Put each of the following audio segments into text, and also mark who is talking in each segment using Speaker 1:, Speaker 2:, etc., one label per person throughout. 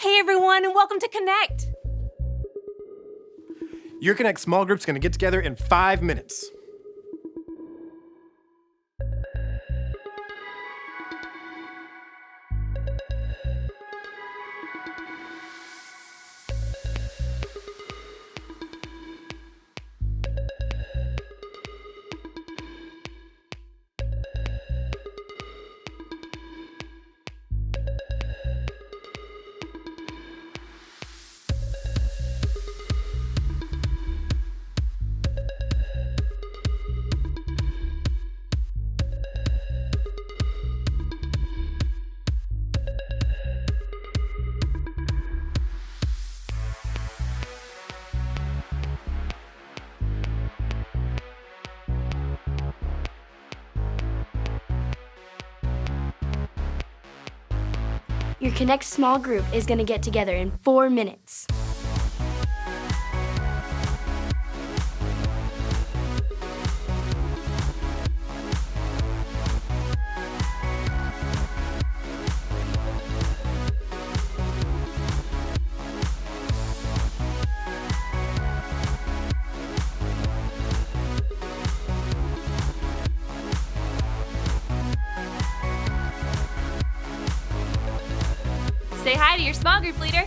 Speaker 1: Hey everyone, and welcome to Connect.
Speaker 2: Your Connect small group's gonna get together in 5 minutes.
Speaker 3: Your Connect small group is going to get together in 4 minutes.
Speaker 1: Say hi to your small group leader.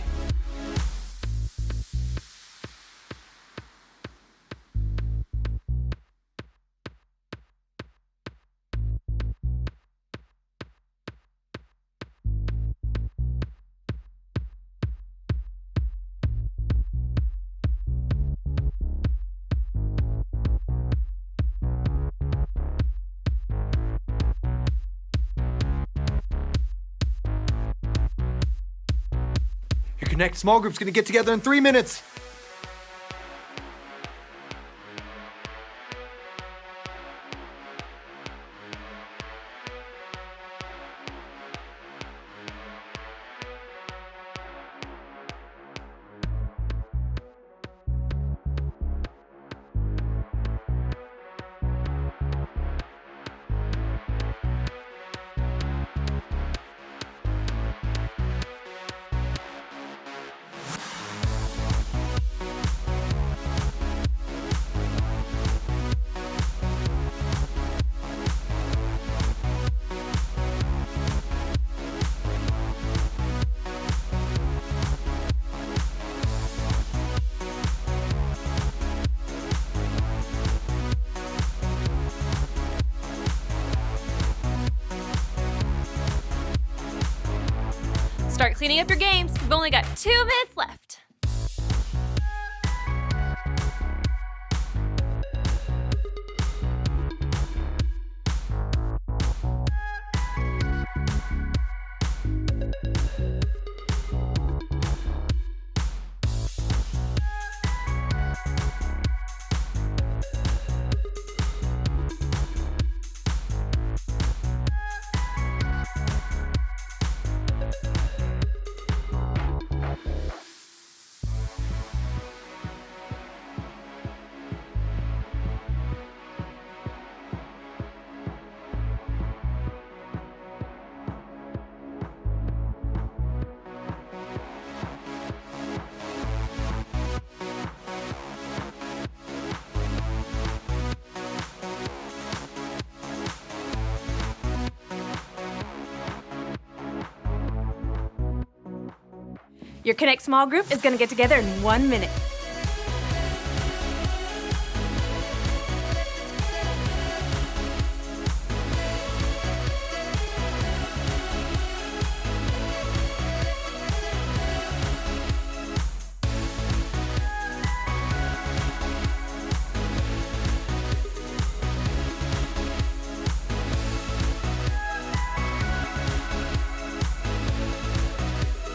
Speaker 4: Your Connect small group's gonna get together in 3 minutes.
Speaker 1: Start cleaning up your games. We've only got 2 minutes left. Your Connect small group is going to get together in 1 minute.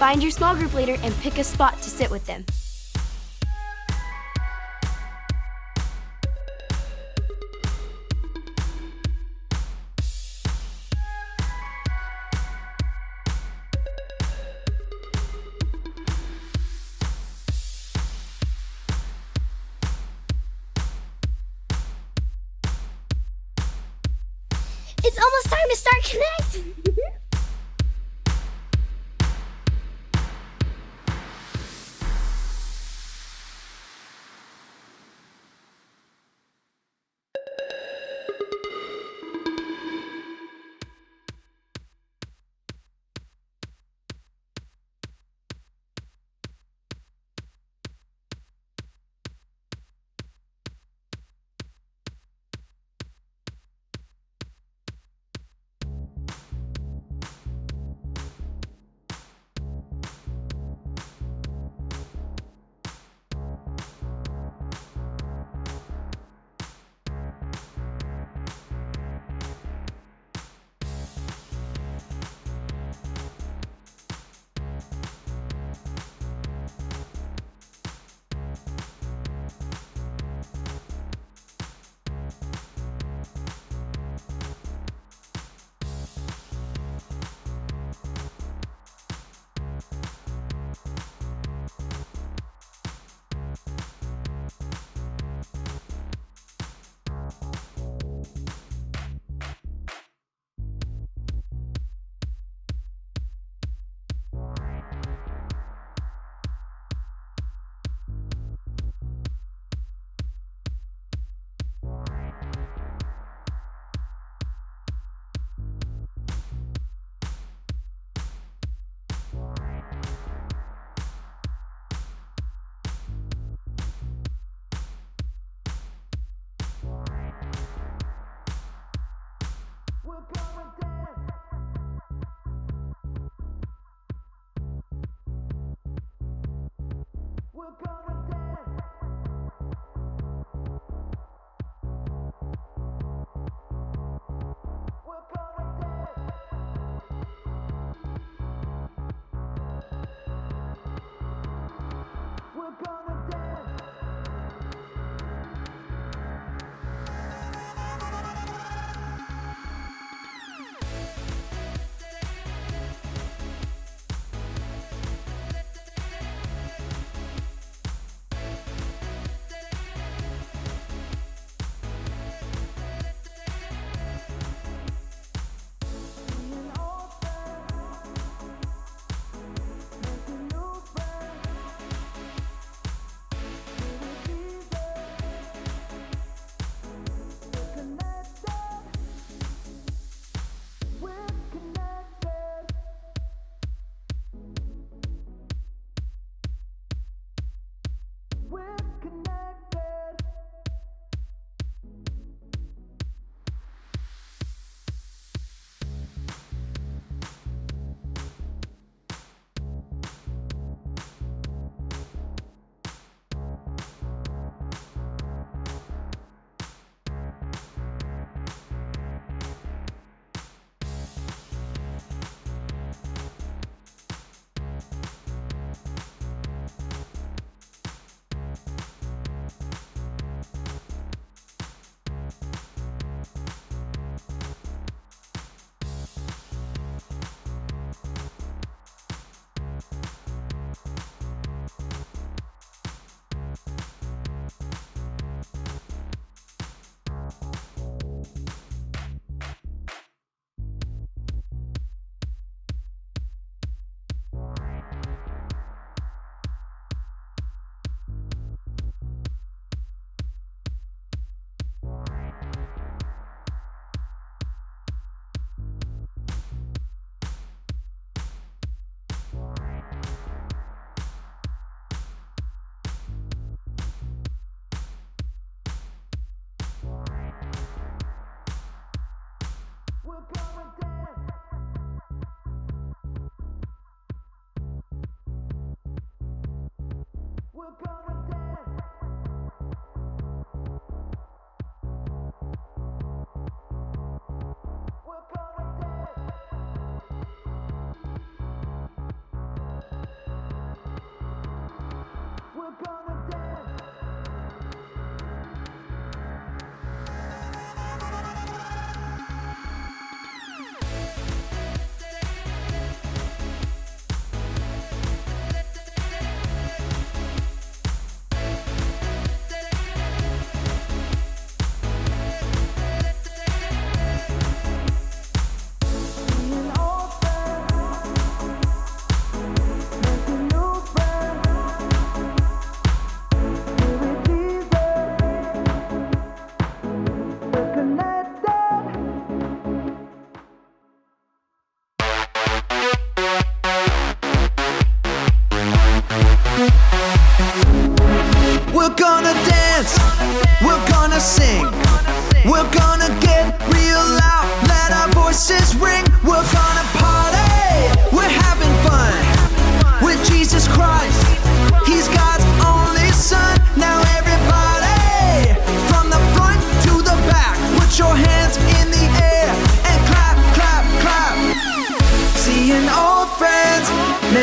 Speaker 3: Find your small group leader and pick a spot to sit with them. It's almost time to start Connect!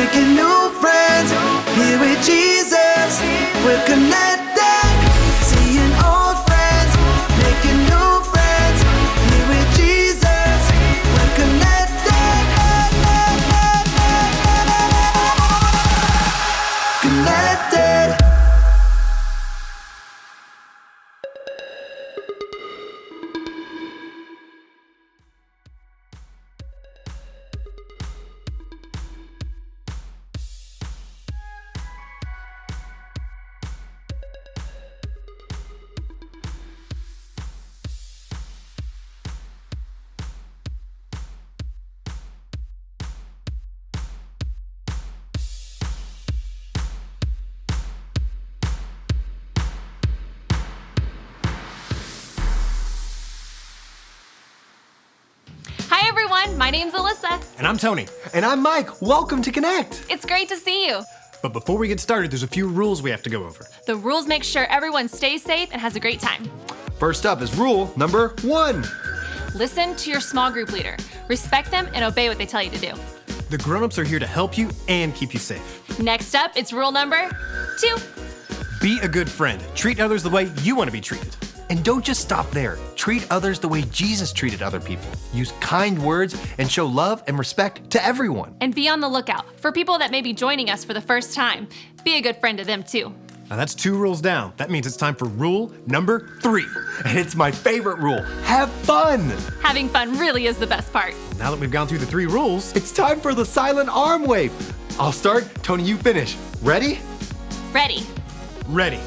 Speaker 5: making new friends. Here with Jesus, we're connected. Seeing old friends, making new friends. Here with Jesus, we're connected. Connected.
Speaker 1: Hi, everyone. My name's Alyssa.
Speaker 2: And I'm Tony.
Speaker 4: And I'm Mike. Welcome to Connect.
Speaker 1: It's great to see you.
Speaker 2: But before we get started, there's a few rules we have to go over.
Speaker 1: The rules make sure everyone stays safe and has a great time.
Speaker 4: First up is rule number 1.
Speaker 1: Listen to your small group leader. Respect them and obey what they tell you to do.
Speaker 2: The grown-ups are here to help you and keep you safe.
Speaker 1: Next up, it's rule number 2.
Speaker 2: Be a good friend. Treat others the way you want to be treated.
Speaker 4: And don't just stop there. Treat others the way Jesus treated other people. Use kind words and show love and respect to everyone.
Speaker 1: And be on the lookout for people that may be joining us for the first time. Be a good friend to them, too.
Speaker 2: Now that's 2 rules down. That means it's time for rule number 3.
Speaker 4: And it's my favorite rule. Have fun.
Speaker 1: Having fun really is the best part.
Speaker 2: Now that we've gone through the 3 rules,
Speaker 4: It's time for the silent arm wave. I'll start. Tony, you finish. Ready?
Speaker 1: Ready.
Speaker 2: ready.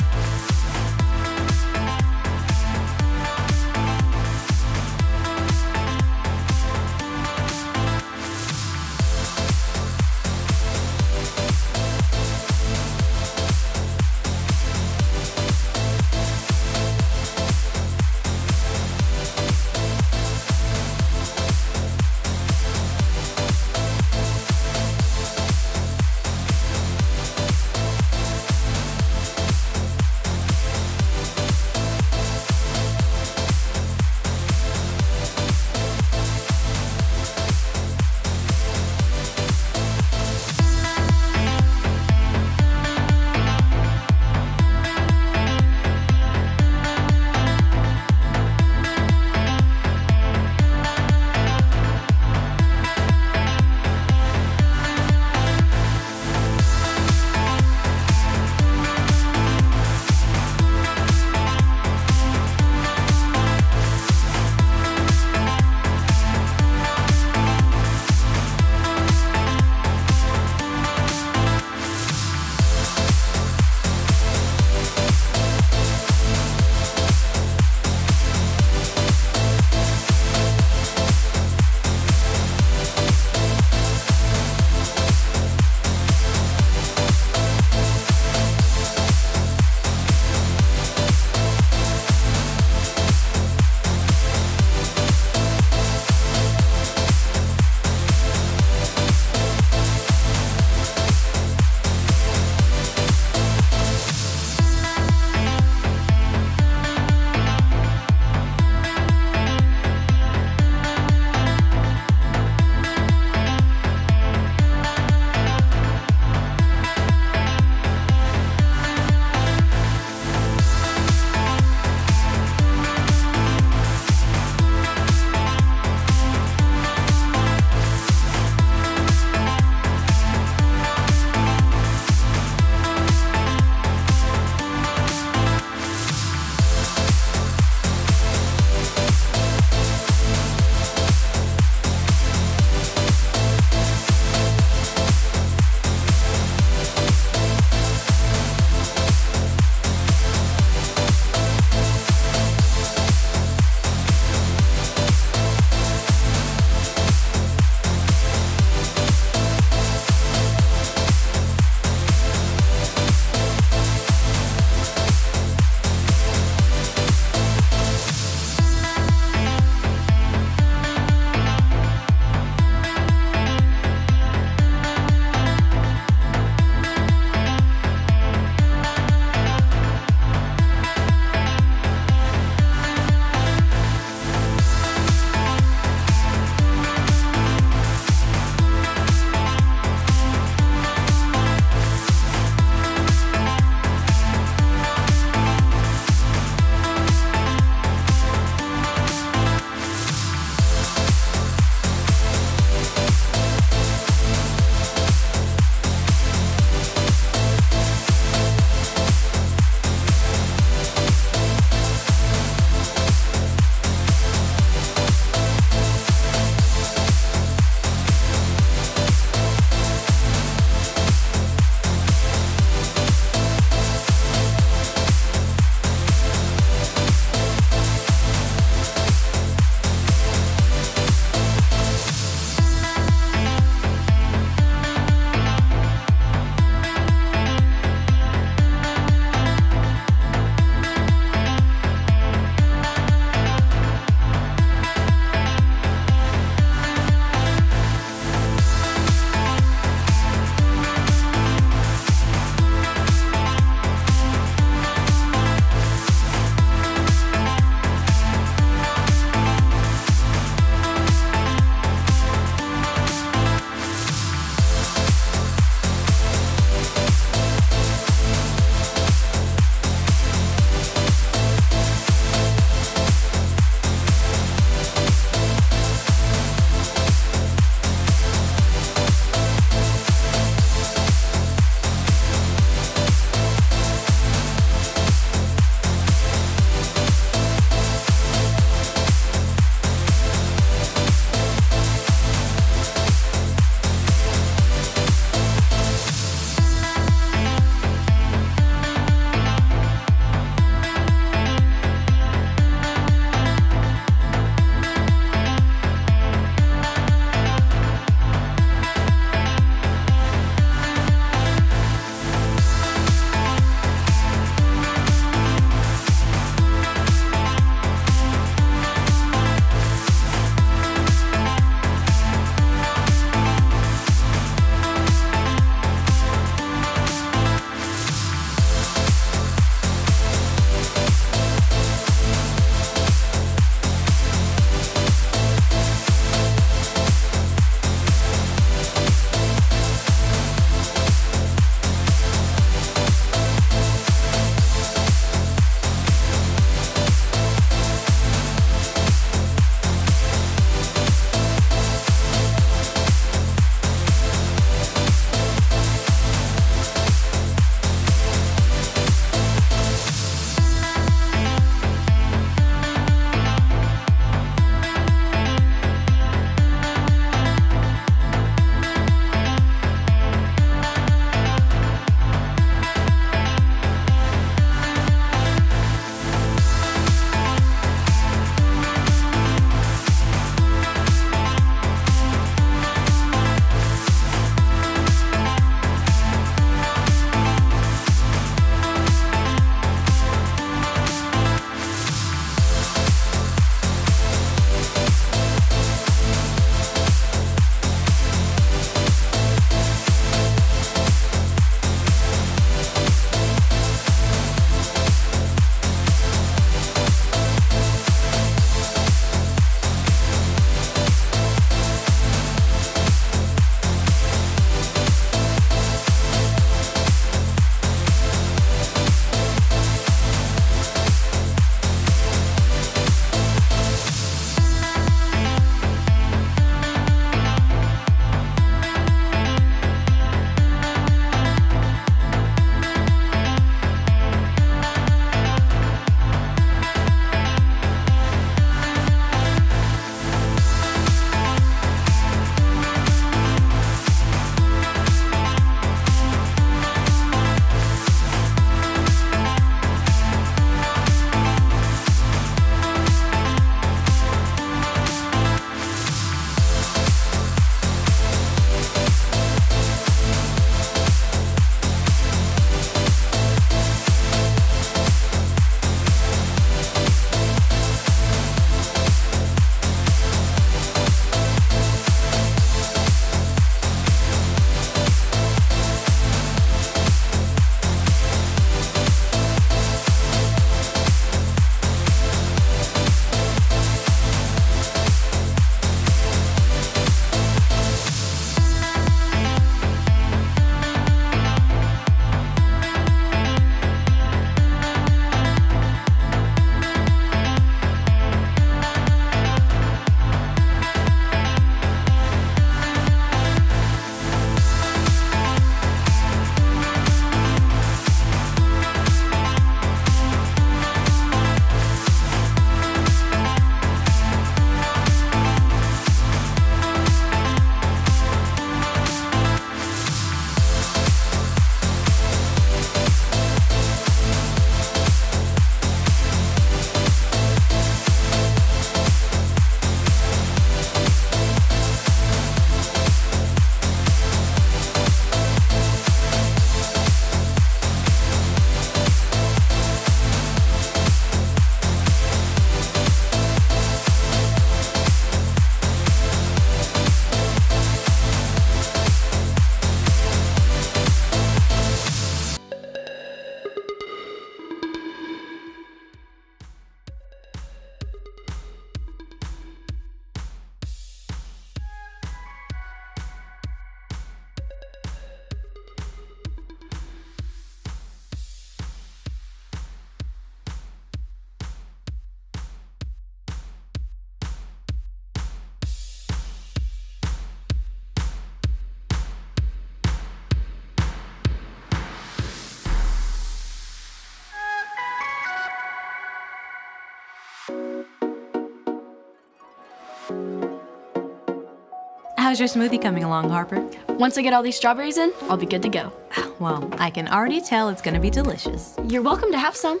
Speaker 6: How's your smoothie coming along, Harper?
Speaker 3: Once I get all these strawberries in, I'll be good to go.
Speaker 6: Well, I can already tell it's gonna be delicious.
Speaker 3: You're welcome to have some.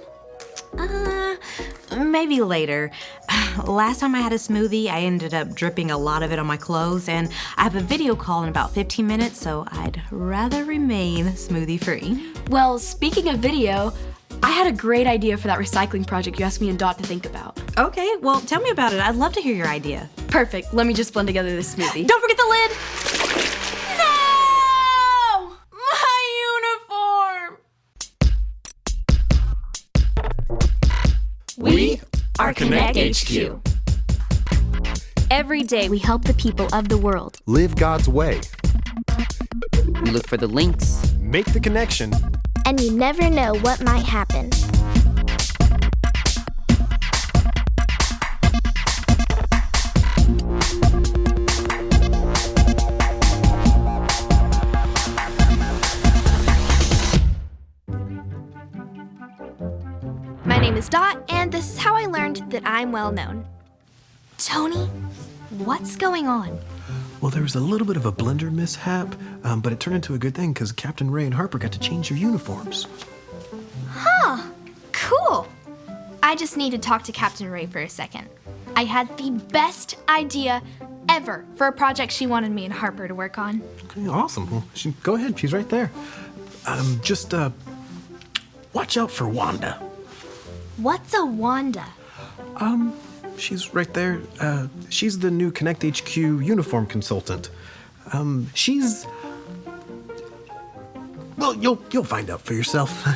Speaker 6: Maybe later. Last time I had a smoothie, I ended up dripping a lot of it on my clothes, and I have a video call in about 15 minutes, so I'd rather remain smoothie-free.
Speaker 3: Well, speaking of video, I had a great idea for that recycling project you asked me and Dot to think about.
Speaker 6: Okay, well, tell me about it. I'd love to hear your idea.
Speaker 3: Perfect. Let me just blend together this smoothie.
Speaker 6: Don't forget the lid! No! My uniform!
Speaker 2: We
Speaker 3: are
Speaker 2: Connect HQ.
Speaker 3: Every day we help the people of the world.
Speaker 7: Live God's way.
Speaker 8: We look for the links.
Speaker 2: Make the connection.
Speaker 9: And you never know what might happen.
Speaker 10: My name is Dot, and this is how I learned that I'm well known. Tony, what's going on?
Speaker 2: Well, there was a little bit of a blender mishap, but it turned into a good thing because Captain Ray and Harper got to change their uniforms.
Speaker 10: Cool. I just need to talk to Captain Ray for a second. I had the best idea ever for a project she wanted me and Harper to work on.
Speaker 2: Okay, awesome. Well, go ahead. She's right there. Just watch out for Wanda.
Speaker 10: What's a Wanda?
Speaker 2: She's right there. She's the new Connect HQ uniform consultant. She's... Well, you'll find out for yourself.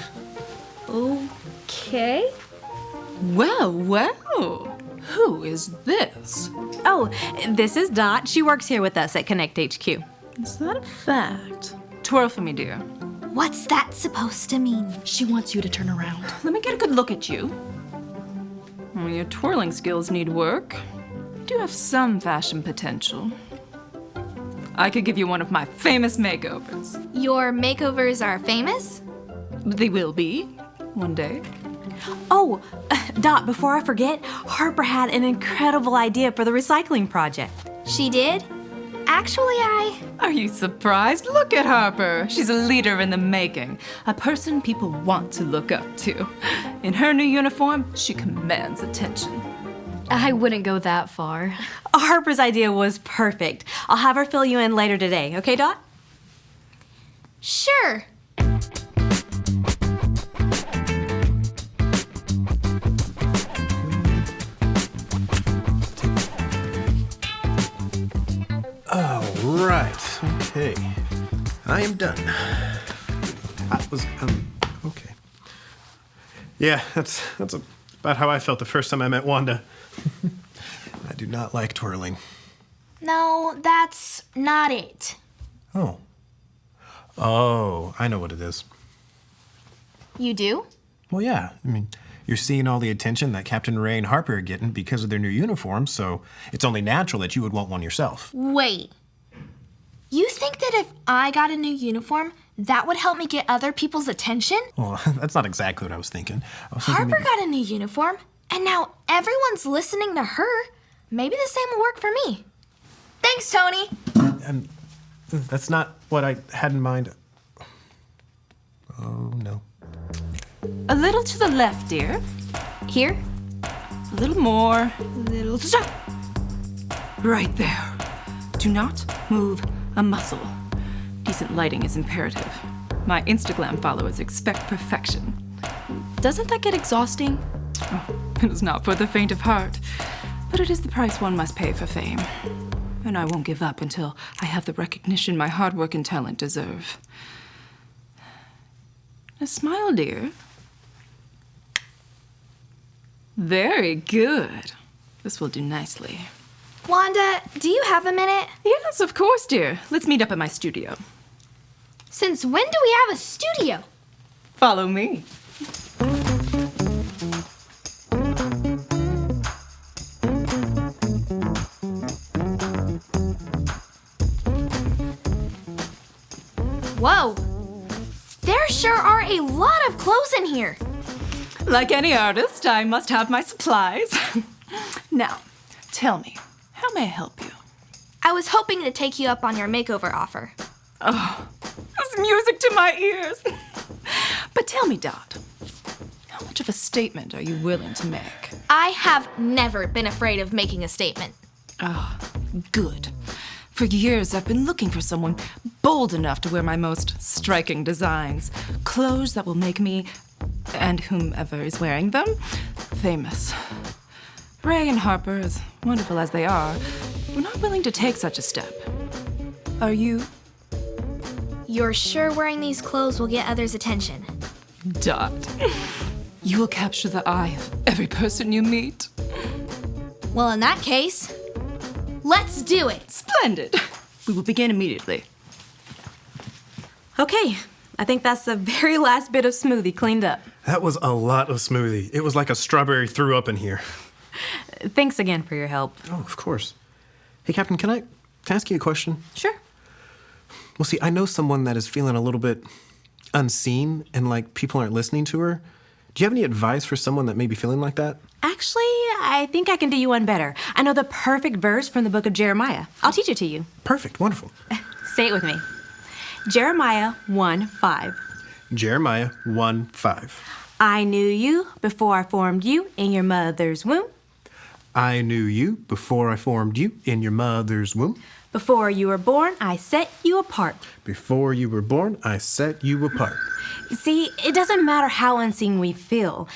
Speaker 10: Okay.
Speaker 11: Well, who is this?
Speaker 6: Oh, this is Dot. She works here with us at Connect HQ.
Speaker 11: Is that a fact? Twirl for me, dear.
Speaker 10: What's that supposed to mean?
Speaker 3: She wants you to turn around.
Speaker 11: Let me get a good look at you. Well, your twirling skills need work. You do have some fashion potential. I could give you one of my famous makeovers.
Speaker 10: Your makeovers are famous?
Speaker 11: They will be, one day.
Speaker 6: Oh, Dot, before I forget, Harper had an incredible idea for the recycling project.
Speaker 10: She did? Actually,
Speaker 11: Are you surprised? Look at Harper. She's a leader in the making, a person people want to look up to. In her new uniform, she commands attention.
Speaker 3: I wouldn't go that far.
Speaker 6: Harper's idea was perfect. I'll have her fill you in later today, okay, Dot?
Speaker 10: Sure.
Speaker 2: Right. Okay. I am done. That was okay. Yeah, that's about how I felt the first time I met Wanda. I do not like twirling.
Speaker 10: No, that's not it.
Speaker 2: Oh, I know what it is.
Speaker 10: You do?
Speaker 2: Well, yeah. I mean, you're seeing all the attention that Captain Ray and Harper are getting because of their new uniforms, so it's only natural that you would want one yourself.
Speaker 10: Wait. You think that if I got a new uniform, that would help me get other people's attention?
Speaker 2: Well, that's not exactly what I was thinking.
Speaker 10: Harper got a new uniform, and now everyone's listening to her. Maybe the same will work for me. Thanks, Tony.
Speaker 2: That's not what I had in mind. Oh, no.
Speaker 11: A little to the left, dear.
Speaker 10: Here?
Speaker 11: A little more. Little stop. Right there. Do not move a muscle. Decent lighting is imperative. My Instagram followers expect perfection.
Speaker 3: Doesn't that get exhausting?
Speaker 11: Oh, it is not for the faint of heart, but it is the price one must pay for fame. And I won't give up until I have the recognition my hard work and talent deserve. Now smile, dear. Very good. This will do nicely.
Speaker 10: Wanda, do you have a minute?
Speaker 11: Yes, of course, dear. Let's meet up at my studio.
Speaker 10: Since when do we have a studio?
Speaker 11: Follow me.
Speaker 10: Whoa. There sure are a lot of clothes in here.
Speaker 11: Like any artist, I must have my supplies. Now, tell me, how may I help you?
Speaker 10: I was hoping to take you up on your makeover offer.
Speaker 11: Oh, that's music to my ears. But tell me, Dot, how much of a statement are you willing to make?
Speaker 10: I have never been afraid of making a statement.
Speaker 11: Oh, good. For years, I've been looking for someone bold enough to wear my most striking designs. Clothes that will make me, and whomever is wearing them, famous. Ray and Harper, as wonderful as they are, were not willing to take such a step. Are you?
Speaker 10: You're sure wearing these clothes will get others' attention?
Speaker 11: Dot. You will capture the eye of every person you meet.
Speaker 10: Well, in that case, let's do it.
Speaker 11: Splendid. We will begin immediately.
Speaker 6: Okay, I think that's the very last bit of smoothie cleaned up.
Speaker 2: That was a lot of smoothie. It was like a strawberry threw up in here.
Speaker 6: Thanks again for your help.
Speaker 2: Oh, of course. Hey, Captain, can I ask you a question?
Speaker 6: Sure.
Speaker 2: Well, see, I know someone that is feeling a little bit unseen and like people aren't listening to her. Do you have any advice for someone that may be feeling like that?
Speaker 6: Actually, I think I can do you one better. I know the perfect verse from the book of Jeremiah. I'll teach it to you.
Speaker 2: Perfect, wonderful.
Speaker 6: Say it with me. Jeremiah 1:5.
Speaker 2: Jeremiah 1:5.
Speaker 6: I knew you before I formed you in your mother's womb.
Speaker 2: I knew you before I formed you in your mother's womb.
Speaker 6: Before you were born, I set you apart.
Speaker 2: Before you were born, I set you apart.
Speaker 6: See, it doesn't matter how unseen we feel.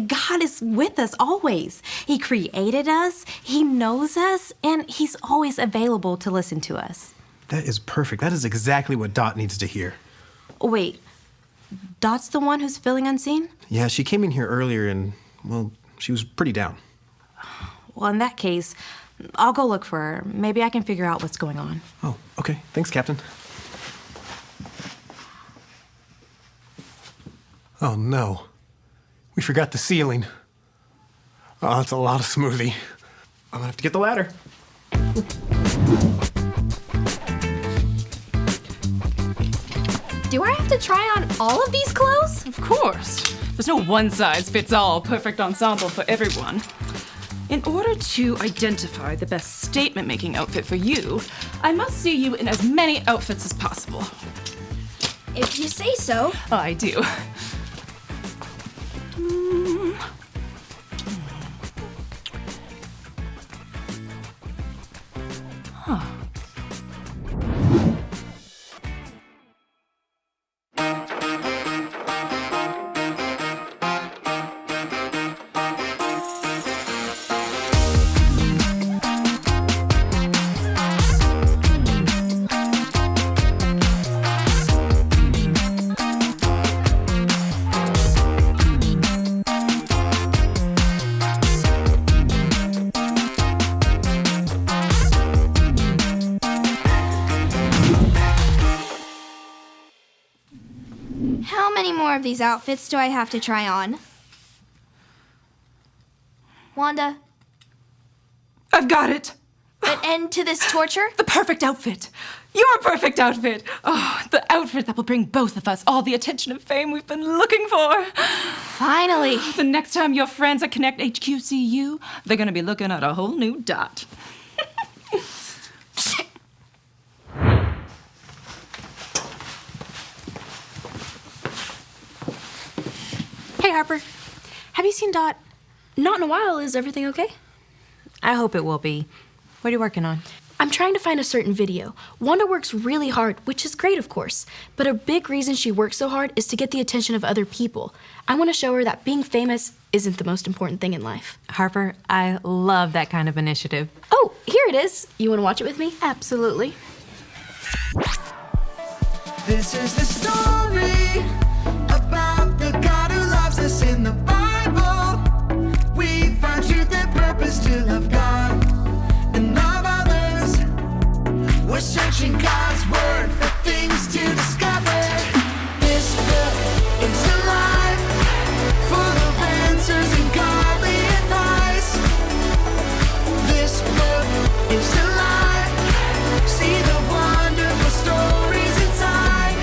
Speaker 6: God is with us always. He created us, He knows us, and He's always available to listen to us.
Speaker 2: That is perfect. That is exactly what Dot needs to hear.
Speaker 6: Wait, Dot's the one who's feeling unseen?
Speaker 2: Yeah, she came in here earlier and, well, she was pretty down.
Speaker 6: Well, in that case, I'll go look for her. Maybe I can figure out what's going on.
Speaker 2: Oh, okay. Thanks, Captain. Oh, no. We forgot the ceiling. Oh, that's a lot of smoothie. I'm gonna have to get the ladder.
Speaker 10: Do I have to try on all of these clothes?
Speaker 11: Of course. There's no one-size-fits-all perfect ensemble for everyone. In order to identify the best statement-making outfit for you, I must see you in as many outfits as possible.
Speaker 10: If you say so.
Speaker 11: I do.
Speaker 10: How many more of these outfits do I have to try on? Wanda,
Speaker 11: I've got it.
Speaker 10: an end to this torture?
Speaker 11: The perfect outfit. Your perfect outfit. Oh, the outfit that will bring both of us all the attention and fame we've been looking for.
Speaker 10: Finally.
Speaker 11: The next time your friends at Connect HQ see you, they're gonna be looking at a whole new Dot.
Speaker 6: Hey, Harper. Have you seen Dot?
Speaker 3: Not in a while. Is everything okay?
Speaker 6: I hope it will be. What are you working on?
Speaker 3: I'm trying to find a certain video. Wanda works really hard, which is great, of course. But a big reason she works so hard is to get the attention of other people. I want to show her that being famous isn't the most important thing in life.
Speaker 6: Harper, I love that kind of initiative.
Speaker 3: Oh, here it is. You want to watch it with me?
Speaker 6: Absolutely.
Speaker 5: This is the story about the God who loves us in the Bible. We find truth and purpose to love God and love others. We're searching God's word for things to discover. This book is alive, full of answers and godly advice. This book is alive. See the wonderful stories inside.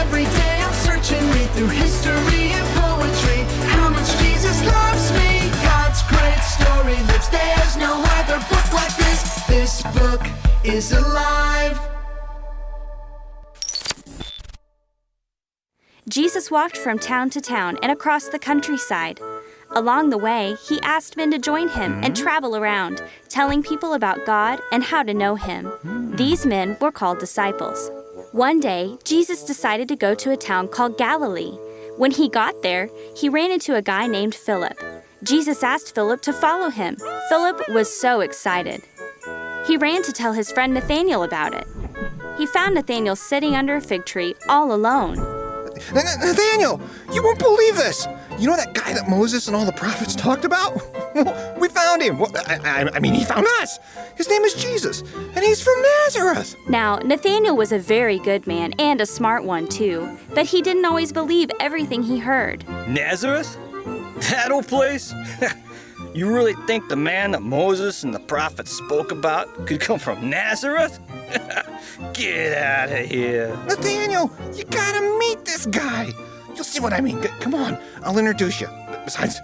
Speaker 5: Every day I'm searching, read through history and poetry. How much Jesus loves me. God's great story lives. There's no other book like this. This book is alive.
Speaker 7: Jesus walked from town to town and across the countryside. Along the way, he asked men to join him and travel around, telling people about God and how to know him. These men were called disciples. One day, Jesus decided to go to a town called Galilee. When he got there, he ran into a guy named Philip. Jesus asked Philip to follow him. Philip was so excited. He ran to tell his friend Nathanael about it. He found Nathanael sitting under a fig tree all alone.
Speaker 12: Nathaniel, you won't believe this. You know that guy that Moses and all the prophets talked about? We found him. Well, I mean, he found us. His name is Jesus, and he's from Nazareth.
Speaker 7: Now, Nathanael was a very good man and a smart one, too. But he didn't always believe everything he heard.
Speaker 13: Nazareth? That old place? You really think the man that Moses and the prophets spoke about could come from Nazareth? Get out of here.
Speaker 12: Nathaniel, you gotta meet this guy. You'll see what I mean. Come on, I'll introduce you. Besides,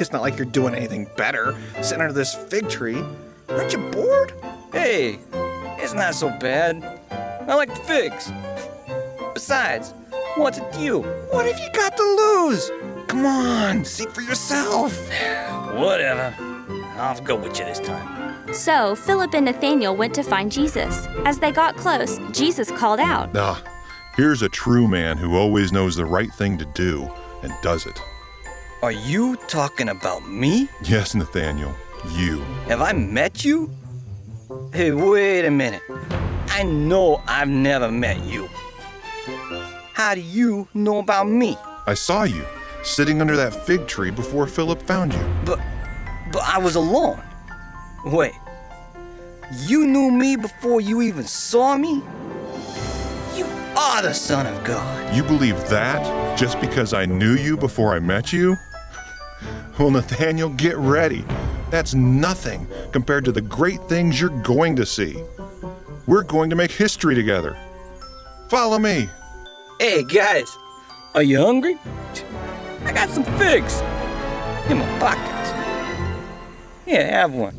Speaker 12: it's not like you're doing anything better sitting under this fig tree. Aren't you bored?
Speaker 13: Hey, it's not so bad. I like the figs. Besides, what's it to you?
Speaker 12: What have you got to lose? Come on, see for yourself.
Speaker 13: Whatever. I'll go with you this time.
Speaker 7: So, Philip and Nathanael went to find Jesus. As they got close, Jesus called out,
Speaker 14: Ah, here's a true man who always knows the right thing to do and does it.
Speaker 13: Are you talking about me?
Speaker 14: Yes, Nathaniel, you.
Speaker 13: Have I met you? Hey, wait a minute. I know I've never met you. How do you know about me?
Speaker 14: I saw you sitting under that fig tree before Philip found you.
Speaker 13: But I was alone. Wait, you knew me before you even saw me? You are the Son of God.
Speaker 14: You believe that just because I knew you before I met you? Well, Nathaniel, get ready. That's nothing compared to the great things you're going to see. We're going to make history together. Follow me.
Speaker 13: Hey, guys, are you hungry? I got some figs in my pockets. Here, have one.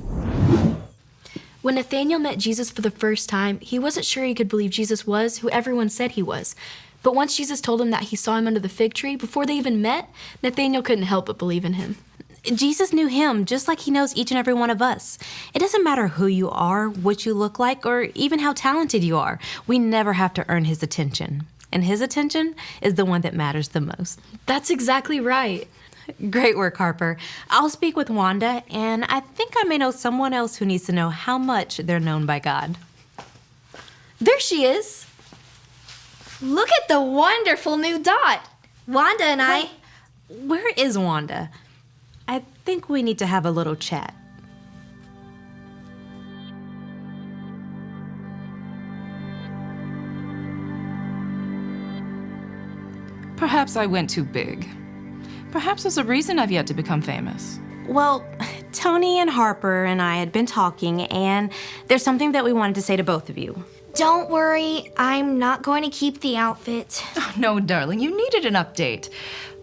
Speaker 3: When Nathanael met Jesus for the first time, he wasn't sure he could believe Jesus was who everyone said he was. But once Jesus told him that he saw him under the fig tree before they even met, Nathanael couldn't help but believe in him.
Speaker 6: Jesus knew him just like he knows each and every one of us. It doesn't matter who you are, what you look like, or even how talented you are. We never have to earn his attention. And his attention is the one that matters the most.
Speaker 3: That's exactly right.
Speaker 6: Great work, Harper. I'll speak with Wanda, and I think I may know someone else who needs to know how much they're known by God.
Speaker 3: There she is.
Speaker 10: Look at the wonderful new dot. Wanda and I...
Speaker 6: Where is Wanda? I think we need to have a little chat.
Speaker 11: Perhaps I went too big. Perhaps there's a reason I've yet to become famous.
Speaker 6: Well, Tony and Harper and I had been talking, and there's something that we wanted to say to both of you.
Speaker 10: Don't worry, I'm not going to keep the outfit.
Speaker 11: Oh, no, darling, you needed an update.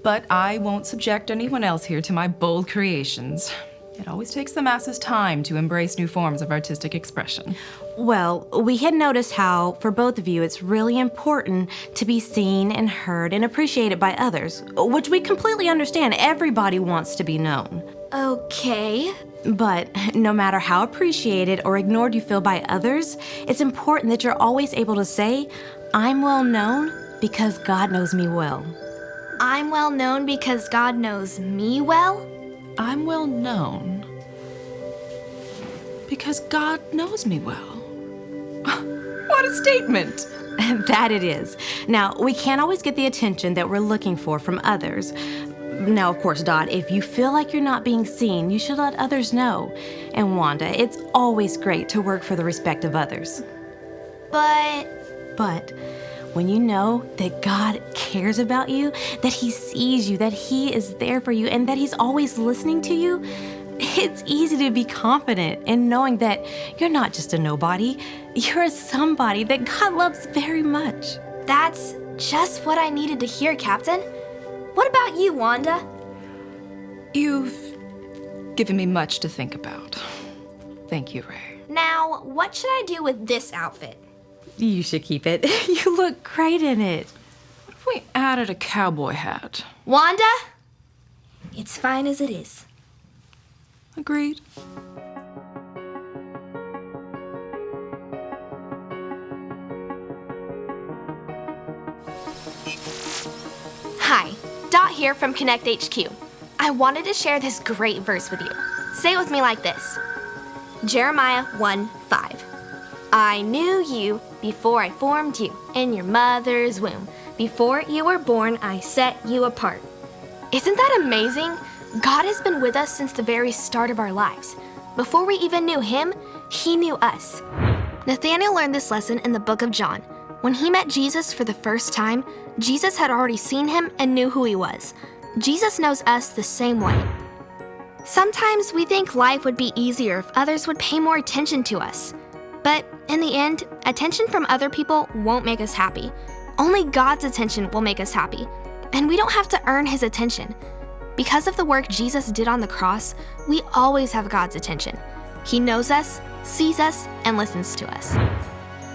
Speaker 11: But I won't subject anyone else here to my bold creations. It always takes the masses time to embrace new forms of artistic expression.
Speaker 6: Well, we had noticed how, for both of you, it's really important to be seen and heard and appreciated by others, which we completely understand. Everybody wants to be known.
Speaker 10: Okay.
Speaker 6: But no matter how appreciated or ignored you feel by others, it's important that you're always able to say, I'm well known because God knows me well.
Speaker 10: I'm well known because God knows me well?
Speaker 11: I'm well known because God knows me well. What a statement!
Speaker 6: That it is. Now, we can't always get the attention that we're looking for from others. Now, of course, Dot, if you feel like you're not being seen, you should let others know. And Wanda, it's always great to work for the respect of others. But when you know that God cares about you, that He sees you, that He is there for you, and that He's always listening to you, it's easy to be confident in knowing that you're not just a nobody, you're a somebody that God loves very much.
Speaker 10: That's just what I needed to hear, Captain. What about you, Wanda?
Speaker 11: You've given me much to think about. Thank you, Ray.
Speaker 10: Now, what should I do with this outfit?
Speaker 6: You should keep it. You look great in it.
Speaker 11: What if we added a cowboy hat?
Speaker 10: Wanda? It's fine as it is.
Speaker 11: Agreed.
Speaker 10: Hi, Dot here from Connect HQ. I wanted to share this great verse with you. Say it with me like this. Jeremiah 1:5. I knew you before I formed you in your mother's womb. Before you were born, I set you apart. Isn't that amazing? God has been with us since the very start of our lives. Before we even knew him, he knew us. Nathanael learned this lesson in the book of John. When he met Jesus for the first time, Jesus had already seen him and knew who he was. Jesus knows us the same way. Sometimes we think life would be easier if others would pay more attention to us. But in the end, attention from other people won't make us happy. Only God's attention will make us happy. And we don't have to earn his attention. Because of the work Jesus did on the cross, we always have God's attention. He knows us, sees us, and listens to us.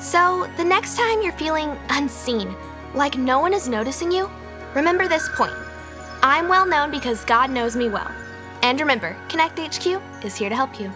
Speaker 10: So the next time you're feeling unseen, like no one is noticing you, remember this point. I'm well known because God knows me well. And remember, Connect HQ is here to help you.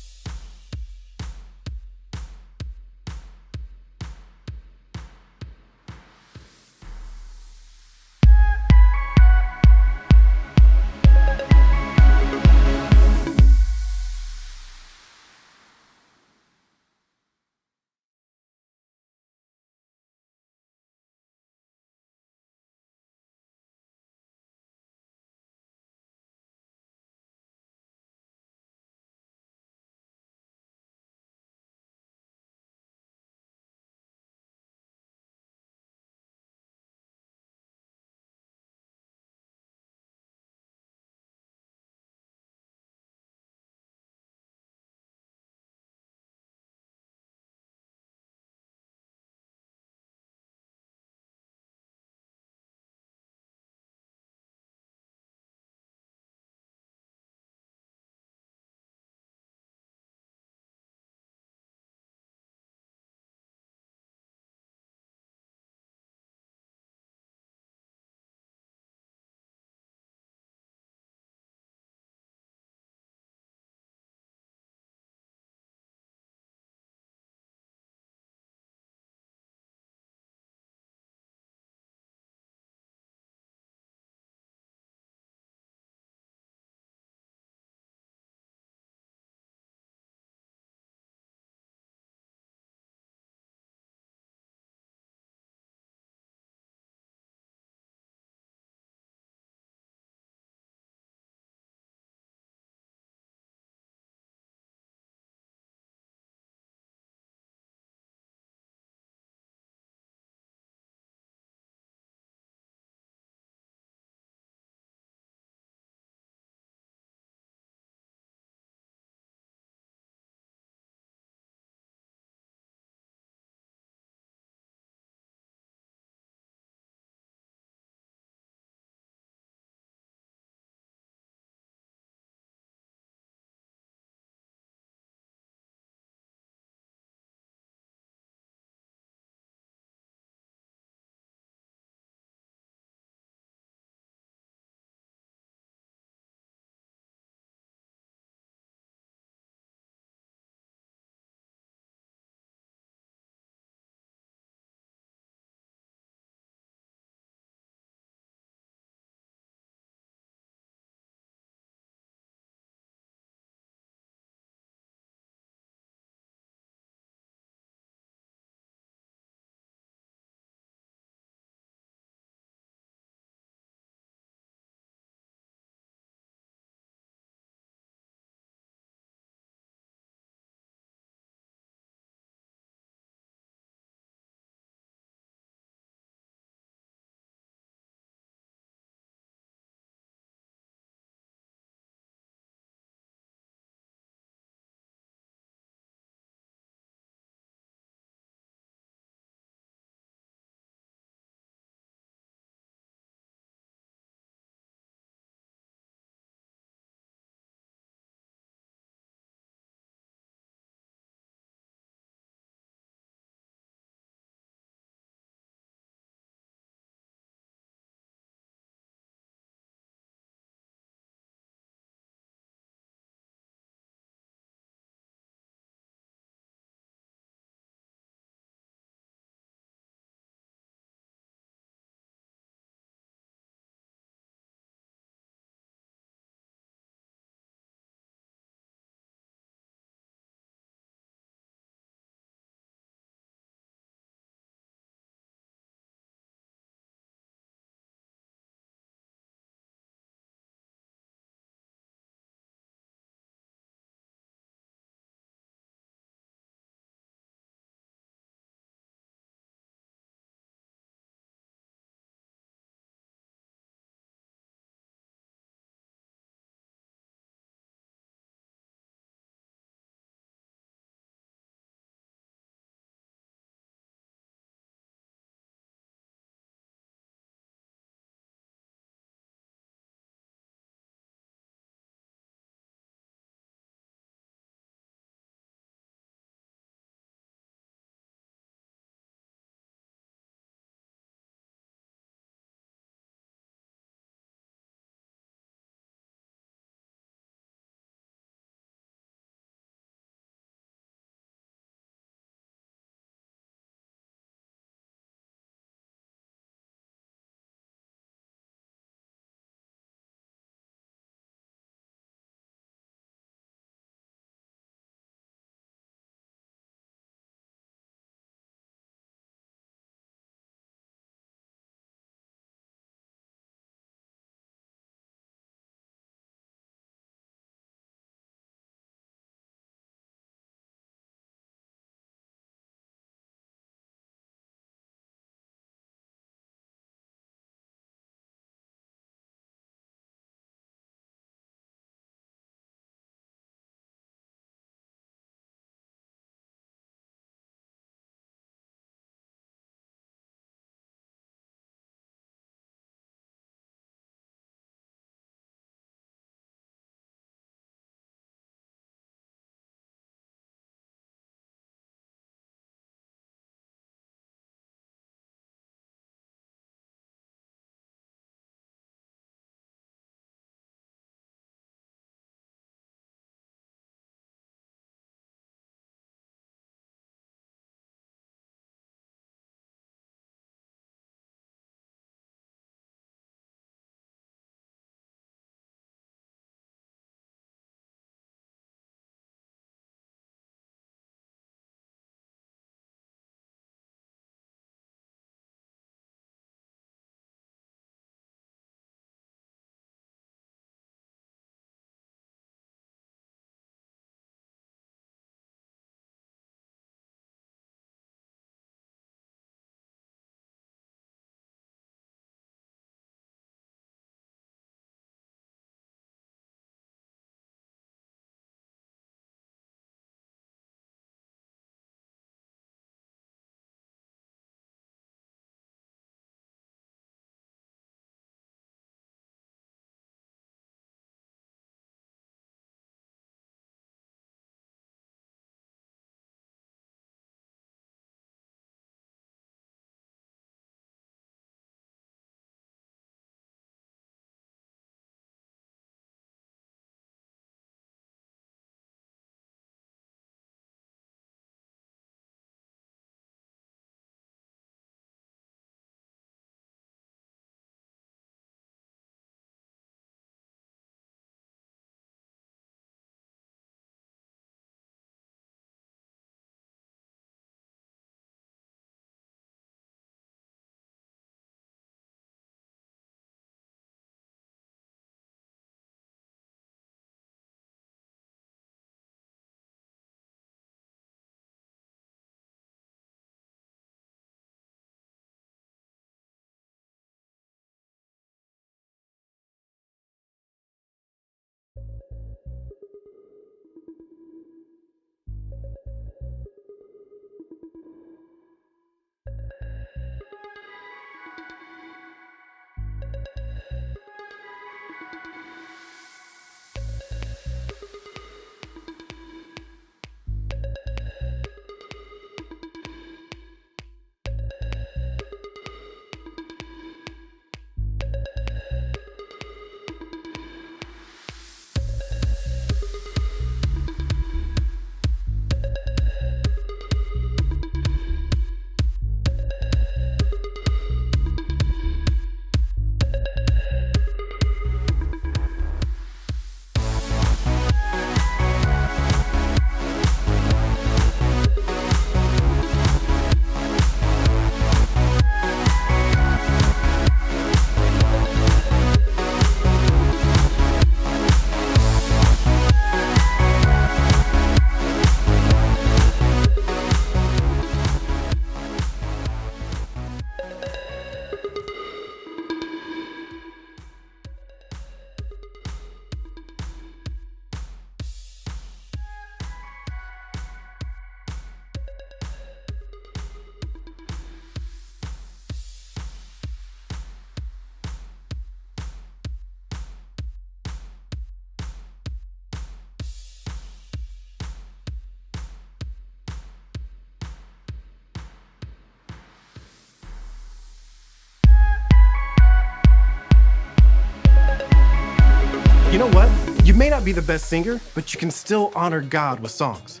Speaker 2: You know what? You may not be the best singer, but you can still honor God with songs.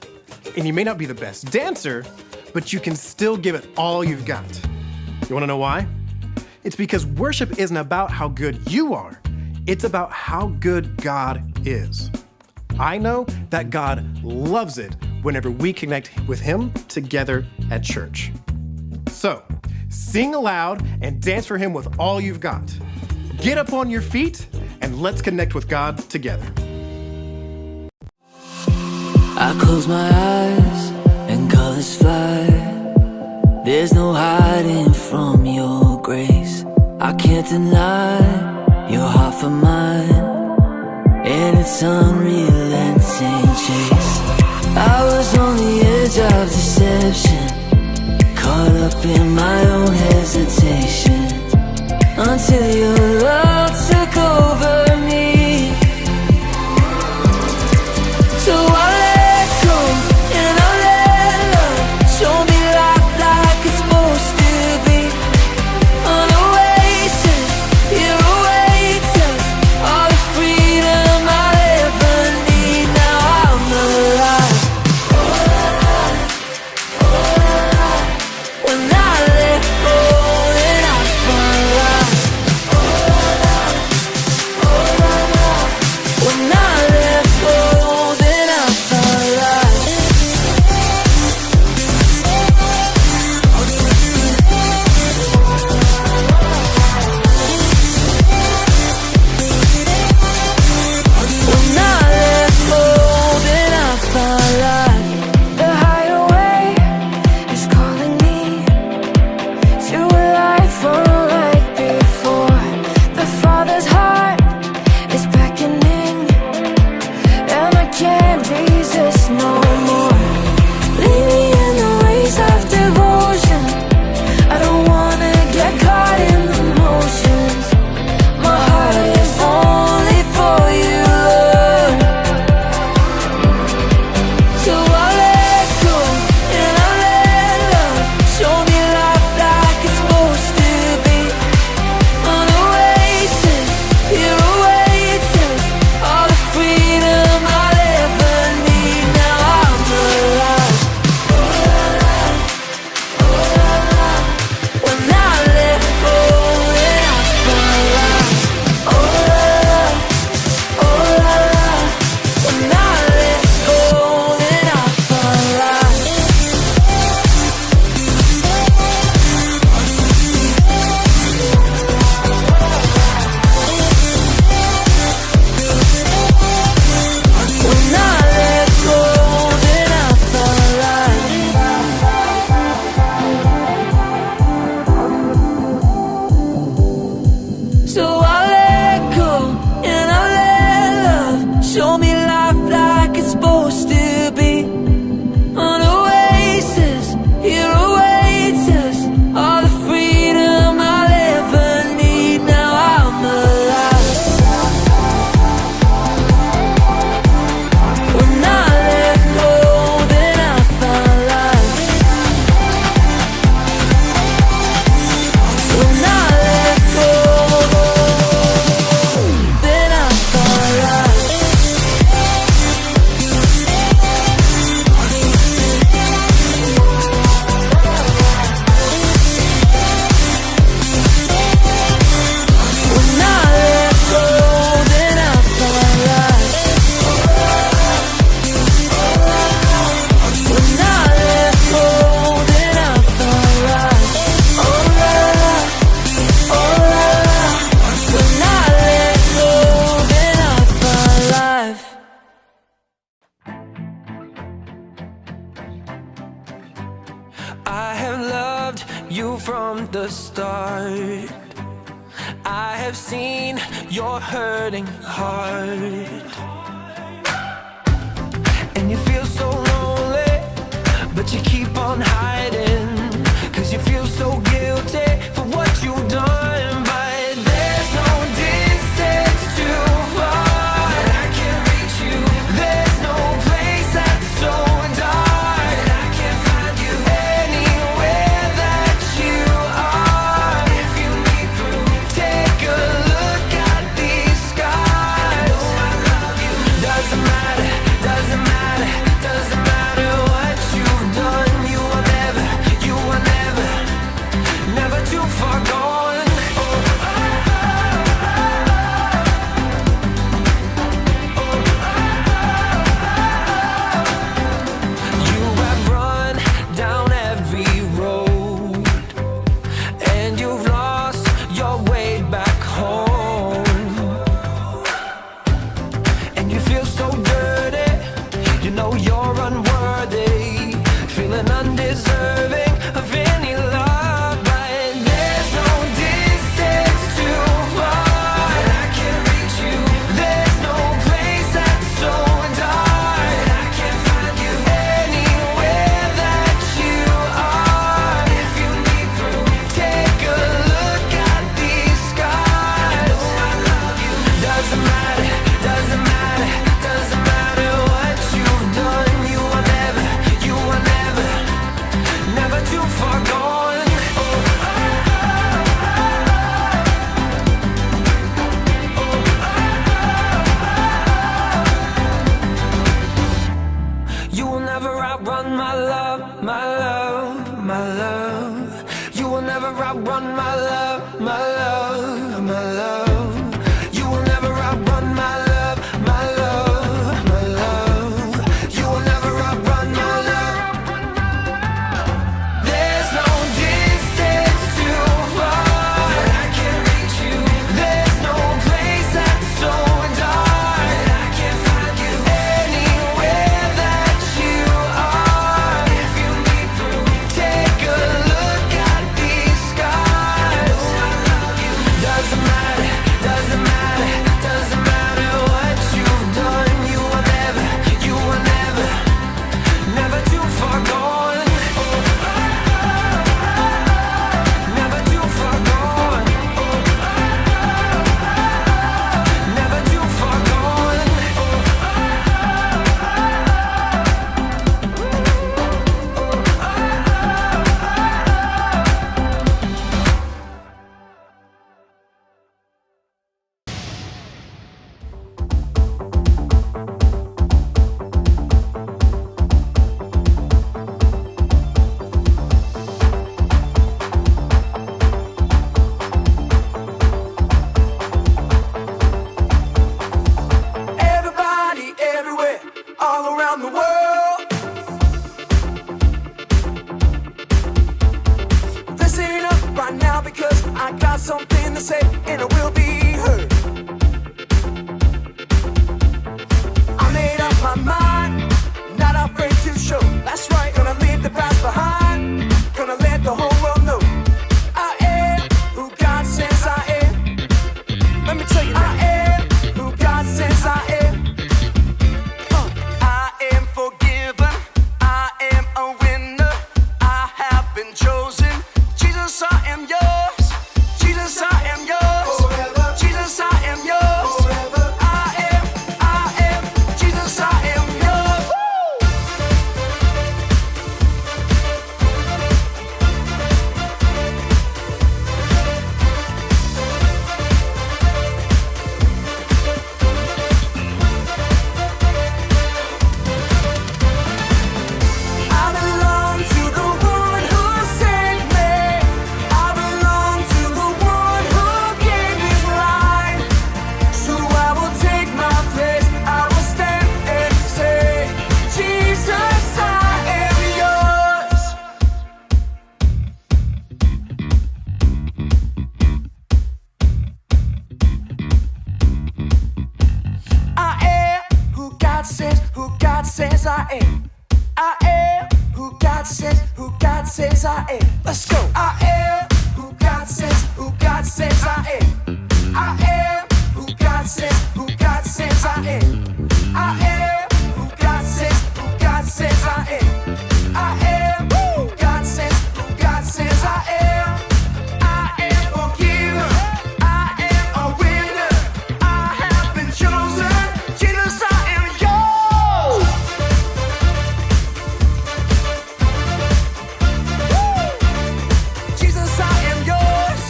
Speaker 2: And you may not be the best dancer, but you can still give it all you've got. You wanna know why? It's because worship isn't about how good you are. It's about how good God is. I know that God loves it whenever we connect with Him together at church. So, sing aloud and dance for Him with all you've got. Get up on your feet and let's connect with God together.
Speaker 5: I close my eyes and colors fly. There's no hiding from your grace. I can't deny your heart for mine, and it's unrelenting chase. I was on the edge of deception, caught up in my own hesitation, until your love took over me. So I let go and I let love show me life like it's supposed to be. An oasis, here awaits us, all the freedom I'll ever need. Now I'm alive. When I let go, then I find life. When I let go, then I find life. When I let go, then I find life. The hideaway is calling me to a life unlike before. The Father's heart is beckoning, and I can't resist no more. Lead me in the ways of devotion. I don't wanna get caught in the motions. My heart is only for you, Lord. So I let go and I let love show me life like it's supposed to be. An oasis, here awaits us, all the freedom I'll ever need. Now I'm alive. When I let go, then I find life. Oh la la. When I let go, then I find life. When I let go, then I find life. So I let go and I let love show me life like it's supposed to be. An oasis, here awaits us, all the freedom I'll ever need. Now I'm alive. When I let go, then I find life. When I let go, then I find life. When I let go, then I find life. When I let go, then I find life. Oh la la, oh la la. When I let go, then I find life.
Speaker 15: I have loved you from the start. I have seen your hurting heart. And you feel so lonely, but you keep on hiding, 'cause you feel so guilty for what you've done. But there's no distance too far that I can't reach you. There's no place that's so dark that I can't find you. Anywhere that you are, if you need proof, take a look at these scars. I know I
Speaker 5: and I will be heard. I made up my mind, not afraid to show. That's right, gonna leave the past behind, gonna let the whole world know I am who God says I am. Let me tell you that. I am who God says I am. I am forgiven, I am a winner, I have been chosen. Jesus, I am yours. Jesus, I am yours. Forever. Jesus, I am yours. Forever. I am, Jesus, I am yours. I belong to the one who saved me. I belong to the one who gave his life. So I will take my place. I will stand and say, Jesus, I am yours. I am who God says I am. I am who God says I am. Let's go. I am who God says I am. I am who God says I am. I am who God says I am. I am who God says I am. I am forgiven. I am a winner. I have been chosen. Jesus, I am yours. Jesus, I am yours.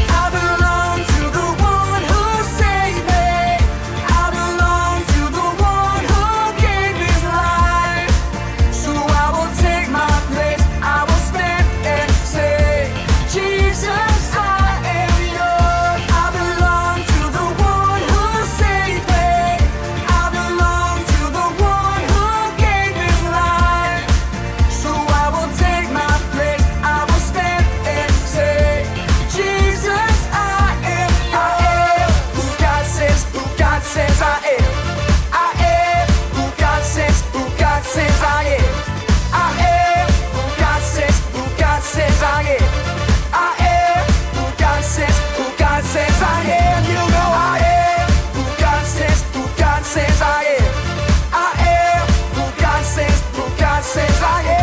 Speaker 5: I belong to the one who saved me. I belong to the one who gave his life. So I will take my place. I will stand and say, Jesus, I am yours. I belong to the one who saved me. I belong to the one who gave his life. So I will take my place. I will stand and say, Jesus, I am who God says I am. I am who God says I am. I am who God says I am. I am who God says I am. You know I am who God says I am. I am who God says I am.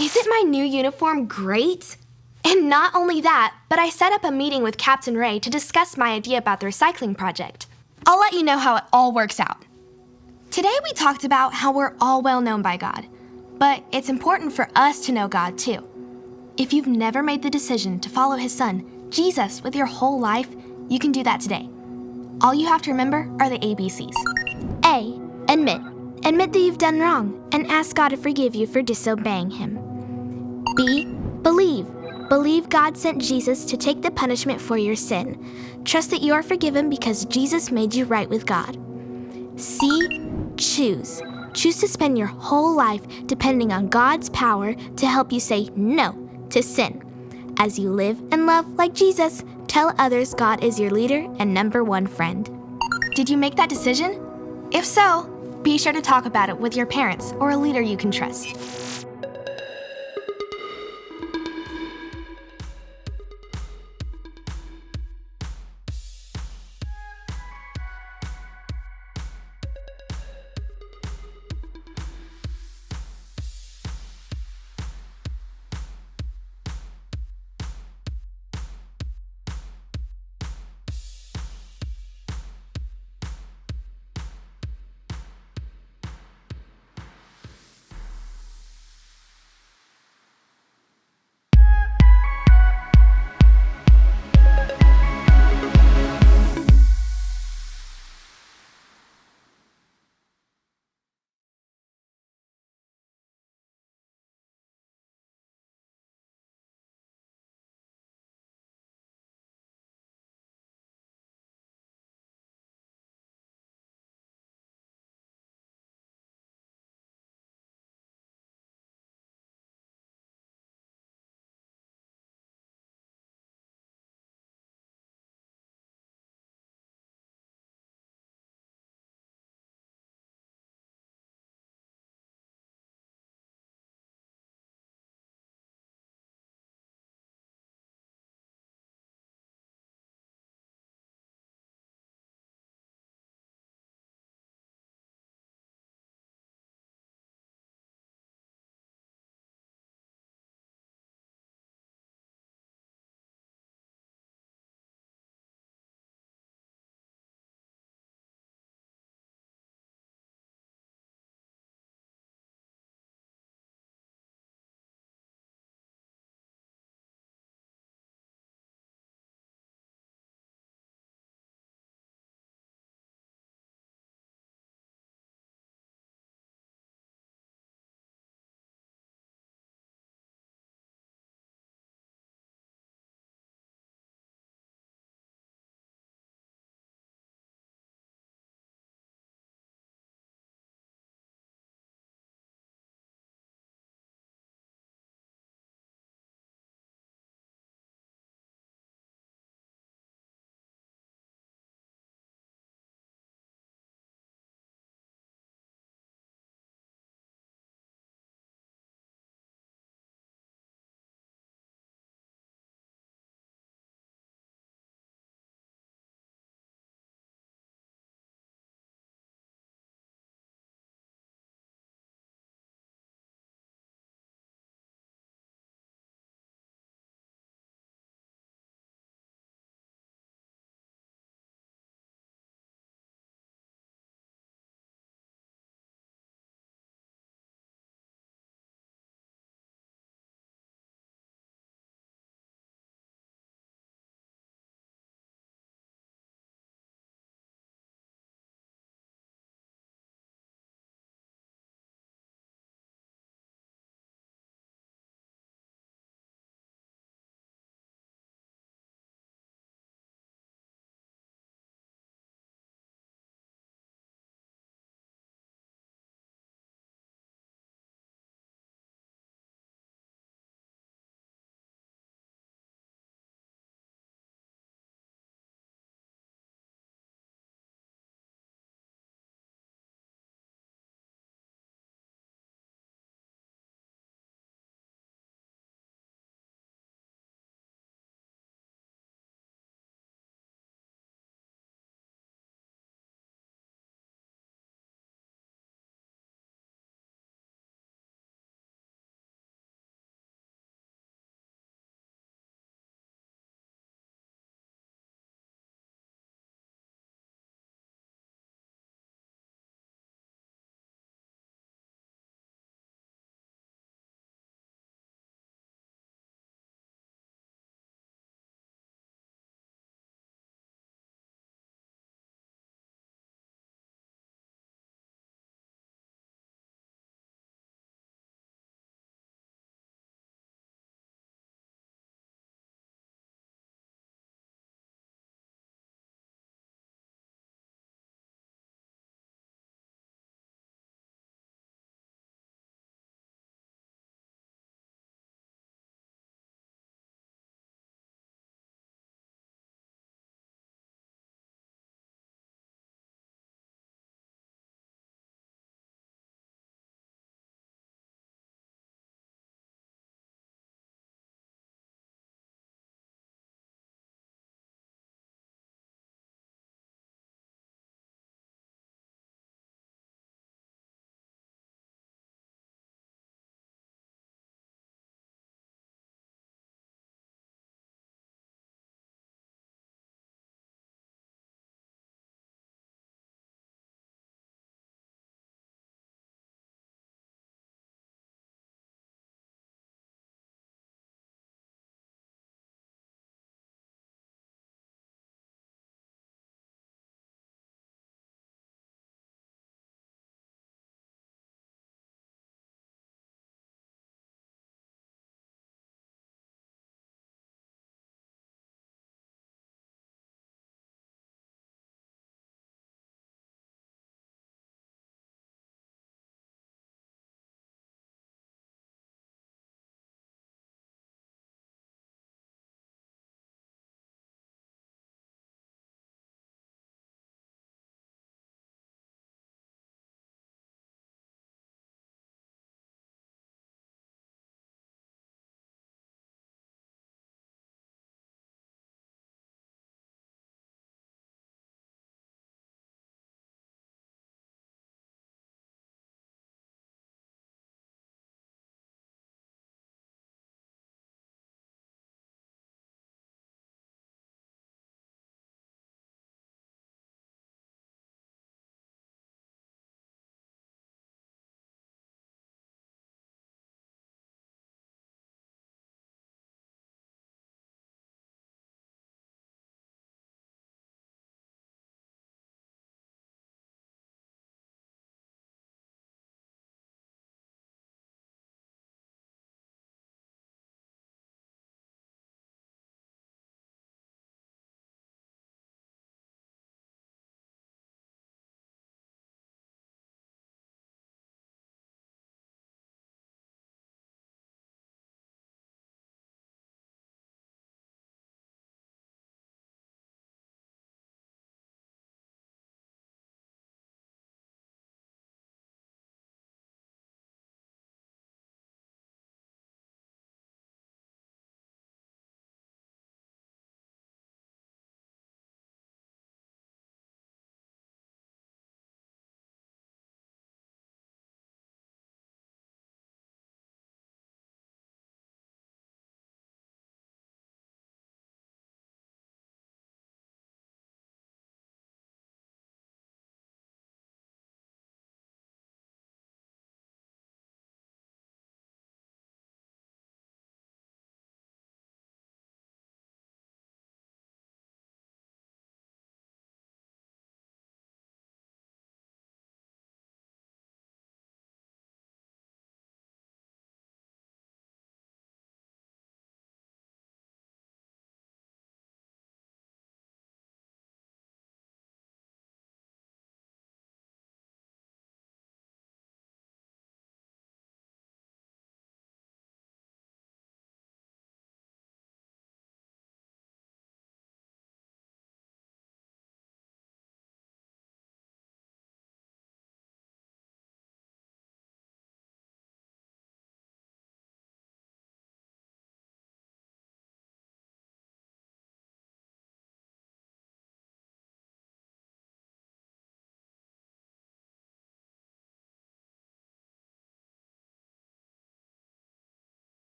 Speaker 10: Isn't my new uniform great? And not only that, but I set up a meeting with Captain Ray to discuss my idea about the recycling project. I'll let you know how it all works out. Today we talked about how we're all well known by God, but it's important for us to know God too. If you've never made the decision to follow his son, Jesus, with your whole life, you can do that today. All you have to remember are the ABCs.
Speaker 9: A. Admit. Admit that you've done wrong and ask God to forgive you for disobeying him. B. Believe. Believe God sent Jesus to take the punishment for your sin. Trust that you are forgiven because Jesus made you right with God. C. Choose. Choose to spend your whole life depending on God's power to help you say no to sin. As you live and love like Jesus, tell others God is your leader and number one friend.
Speaker 10: Did you make that decision? If so, be sure to talk about it with your parents or a leader you can trust.